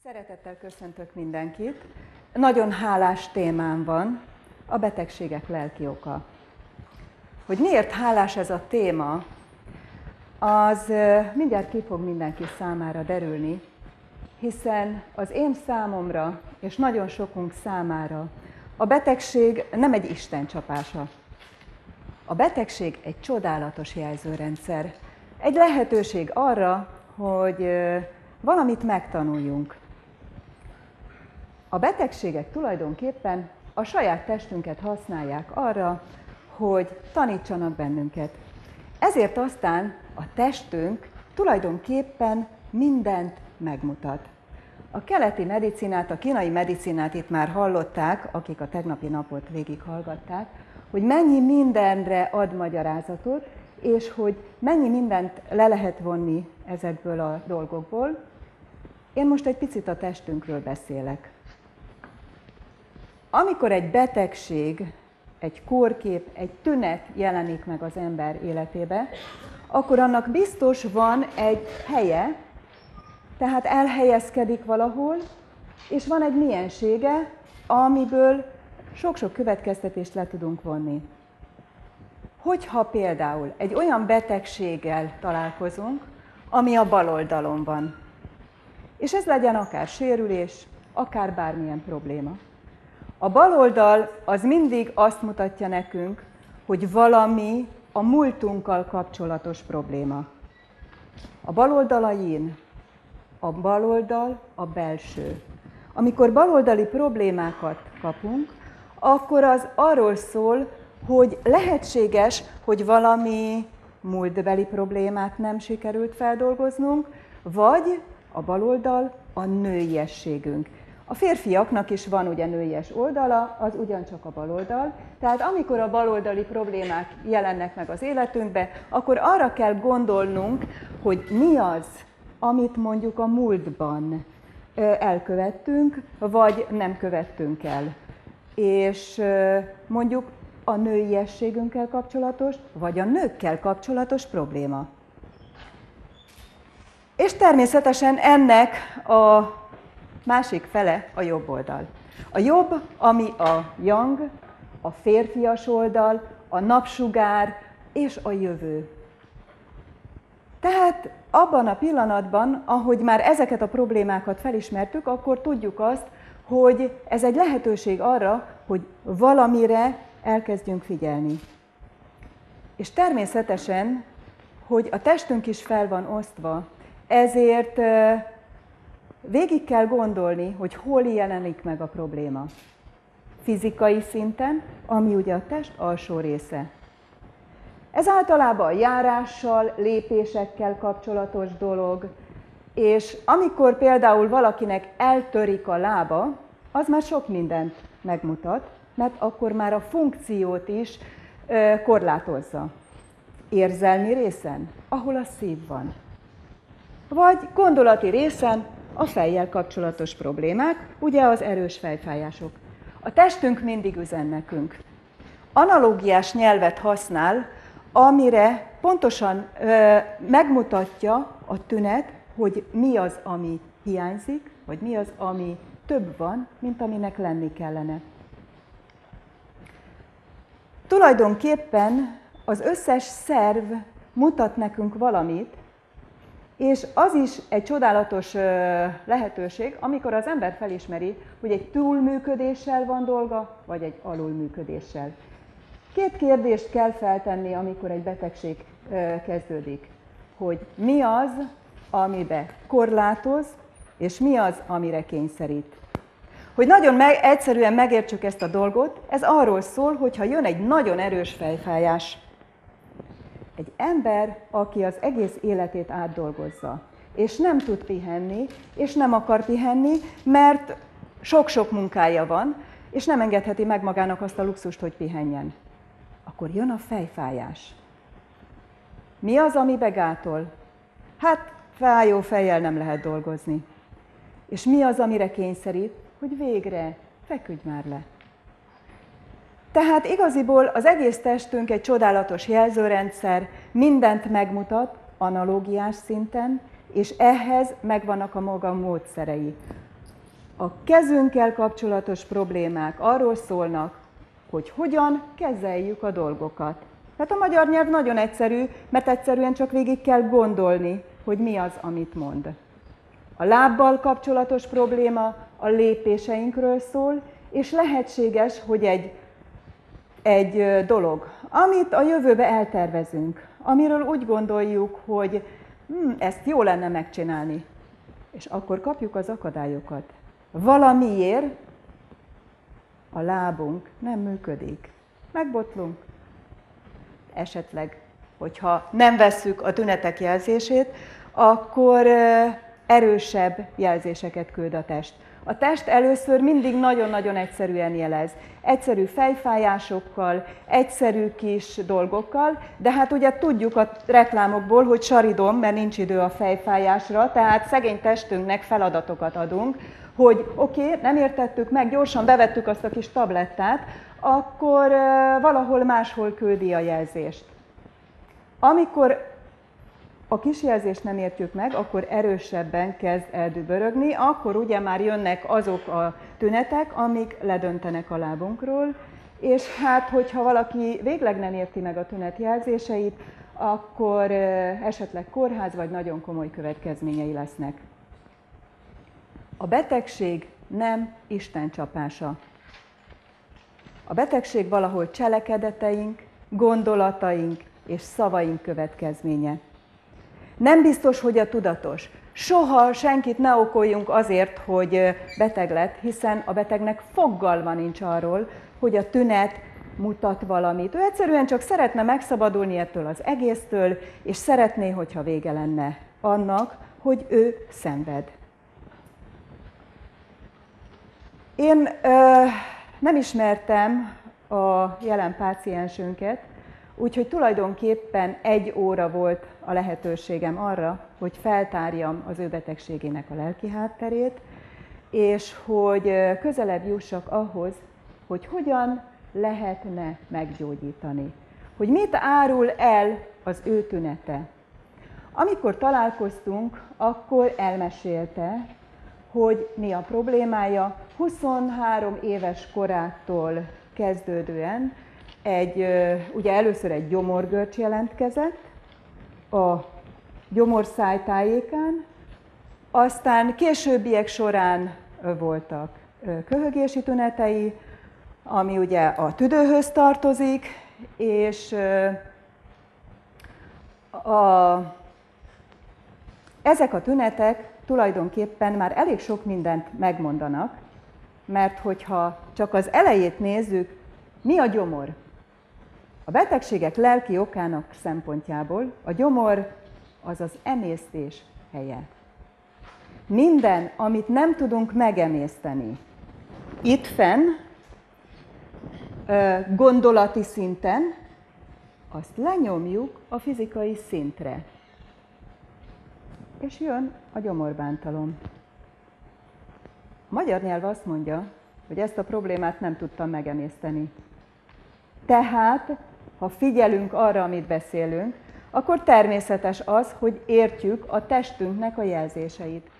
Szeretettel köszöntök mindenkit. Nagyon hálás témám van, a betegségek lelki oka. Hogy miért hálás ez a téma, az mindjárt ki fog mindenki számára derülni, hiszen az én számomra és nagyon sokunk számára a betegség nem egy istencsapása. A betegség egy csodálatos jelzőrendszer, egy lehetőség arra, hogy valamit megtanuljunk. A betegségek tulajdonképpen a saját testünket használják arra, hogy tanítsanak bennünket. Ezért aztán a testünk tulajdonképpen mindent megmutat. A keleti medicinát, a kínai medicinát itt már hallották, akik a tegnapi napot végighallgatták, hogy mennyi mindenre ad magyarázatot, és hogy mennyi mindent le lehet vonni ezekből a dolgokból. Én most egy picit a testünkről beszélek. Amikor egy betegség, egy kórkép, egy tünet jelenik meg az ember életébe, akkor annak biztos van egy helye, tehát elhelyezkedik valahol, és van egy miensége, amiből sok-sok következtetést le tudunk vonni. Hogyha például egy olyan betegséggel találkozunk, ami a bal oldalon van, és ez legyen akár sérülés, akár bármilyen probléma. A bal oldal az mindig azt mutatja nekünk, hogy valami a múltunkkal kapcsolatos probléma. A bal oldal a yin, a bal oldal a belső. Amikor baloldali problémákat kapunk, akkor az arról szól, hogy lehetséges, hogy valami múltbeli problémát nem sikerült feldolgoznunk, vagy a baloldal a nőiességünk. A férfiaknak is van ugye nőies oldala, az ugyancsak a baloldal. Tehát amikor a baloldali problémák jelennek meg az életünkbe, akkor arra kell gondolnunk, hogy mi az, amit mondjuk a múltban elkövettünk, vagy nem követtünk el. És mondjuk a nőiességünkkel kapcsolatos, vagy a nőkkel kapcsolatos probléma. És természetesen ennek a másik fele a jobb oldal. A jobb, ami a yang, a férfias oldal, a napsugár és a jövő. Tehát abban a pillanatban, ahogy már ezeket a problémákat felismertük, akkor tudjuk azt, hogy ez egy lehetőség arra, hogy valamire elkezdjünk figyelni. És természetesen, hogy a testünk is fel van osztva, ezért végig kell gondolni, hogy hol jelenik meg a probléma. Fizikai szinten, ami ugye a test alsó része. Ez általában a járással, lépésekkel kapcsolatos dolog, és amikor például valakinek eltörik a lába, az már sok mindent megmutat, mert akkor már a funkciót is korlátozza. Érzelmi részen, ahol a szív van. Vagy gondolati részen, a fejjel kapcsolatos problémák, ugye az erős fejfájások. A testünk mindig üzen nekünk. Analógiás nyelvet használ, amire pontosan megmutatja a tünet, hogy mi az, ami hiányzik, vagy mi az, ami több van, mint aminek lenni kellene. Tulajdonképpen az összes szerv mutat nekünk valamit, és az is egy csodálatos lehetőség, amikor az ember felismeri, hogy egy túlműködéssel van dolga, vagy egy alulműködéssel. Két kérdést kell feltenni, amikor egy betegség kezdődik. Hogy mi az, amibe korlátoz, és mi az, amire kényszerít. Hogy nagyon egyszerűen megértsük ezt a dolgot, ez arról szól, hogyha jön egy nagyon erős fejfájás. Egy ember, aki az egész életét átdolgozza, és nem tud pihenni, és nem akar pihenni, mert sok-sok munkája van, és nem engedheti meg magának azt a luxust, hogy pihenjen. Akkor jön a fejfájás. Mi az, ami begátol? Hát fájó fejjel nem lehet dolgozni. És mi az, amire kényszerít? Hogy végre feküdj már le. Tehát igaziból az egész testünk egy csodálatos jelzőrendszer, mindent megmutat analógiás szinten, és ehhez megvannak a maga módszerei. A kezünkkel kapcsolatos problémák arról szólnak, hogy hogyan kezeljük a dolgokat. Tehát a magyar nyelv nagyon egyszerű, mert egyszerűen csak végig kell gondolni, hogy mi az, amit mond. A lábbal kapcsolatos probléma a lépéseinkről szól, és lehetséges, hogy egy dolog, amit a jövőbe eltervezünk, amiről úgy gondoljuk, hogy ezt jó lenne megcsinálni, és akkor kapjuk az akadályokat. Valamiért a lábunk nem működik. Megbotlunk. Esetleg, hogyha nem vesszük a tünetek jelzését, akkor erősebb jelzéseket küld a test. A test először mindig nagyon-nagyon egyszerűen jelez. Egyszerű fejfájásokkal, egyszerű kis dolgokkal, de hát ugye tudjuk a reklámokból, hogy saridom, mert nincs idő a fejfájásra, tehát szegény testünknek feladatokat adunk, hogy oké, nem értettük meg, gyorsan bevettük azt a kis tablettát, akkor valahol máshol küldi a jelzést. Amikor a kis jelzést nem értjük meg, akkor erősebben kezd eldübörögni, akkor ugye már jönnek azok a tünetek, amik ledöntenek a lábunkról, és hát, hogyha valaki végleg nem érti meg a tünet jelzéseit, akkor esetleg kórház vagy nagyon komoly következményei lesznek. A betegség nem Isten csapása. A betegség valahol cselekedeteink, gondolataink és szavaink következménye. Nem biztos, hogy a tudatos. Soha senkit ne okoljunk azért, hogy beteg lett, hiszen a betegnek fogalma nincs arról, hogy a tünet mutat valamit. Ő egyszerűen csak szeretne megszabadulni ettől az egésztől, és szeretné, hogyha vége lenne annak, hogy ő szenved. Én nem ismertem a jelen páciensünket, úgyhogy tulajdonképpen 1 óra volt a lehetőségem arra, hogy feltárjam az ő betegségének a lelki hátterét, és hogy közelebb jussak ahhoz, hogy hogyan lehetne meggyógyítani. Hogy mit árul el az ő tünete. Amikor találkoztunk, akkor elmesélte, hogy mi a problémája. 23 éves korától kezdődően ugye először egy gyomorgörcs jelentkezett a gyomorszáj tájékán, aztán későbbiek során voltak köhögési tünetei, ami ugye a tüdőhöz tartozik, és ezek a tünetek tulajdonképpen már elég sok mindent megmondanak, mert hogyha csak az elejét nézzük, mi a gyomor? A betegségek lelki okának szempontjából a gyomor az az emésztés helye. Minden, amit nem tudunk megemészteni, itt fenn, gondolati szinten, azt lenyomjuk a fizikai szintre. És jön a gyomorbántalom. A magyar nyelv azt mondja, hogy ezt a problémát nem tudtam megemészteni. Tehát, ha figyelünk arra, amit beszélünk, akkor természetes az, hogy értjük a testünknek a jelzéseit.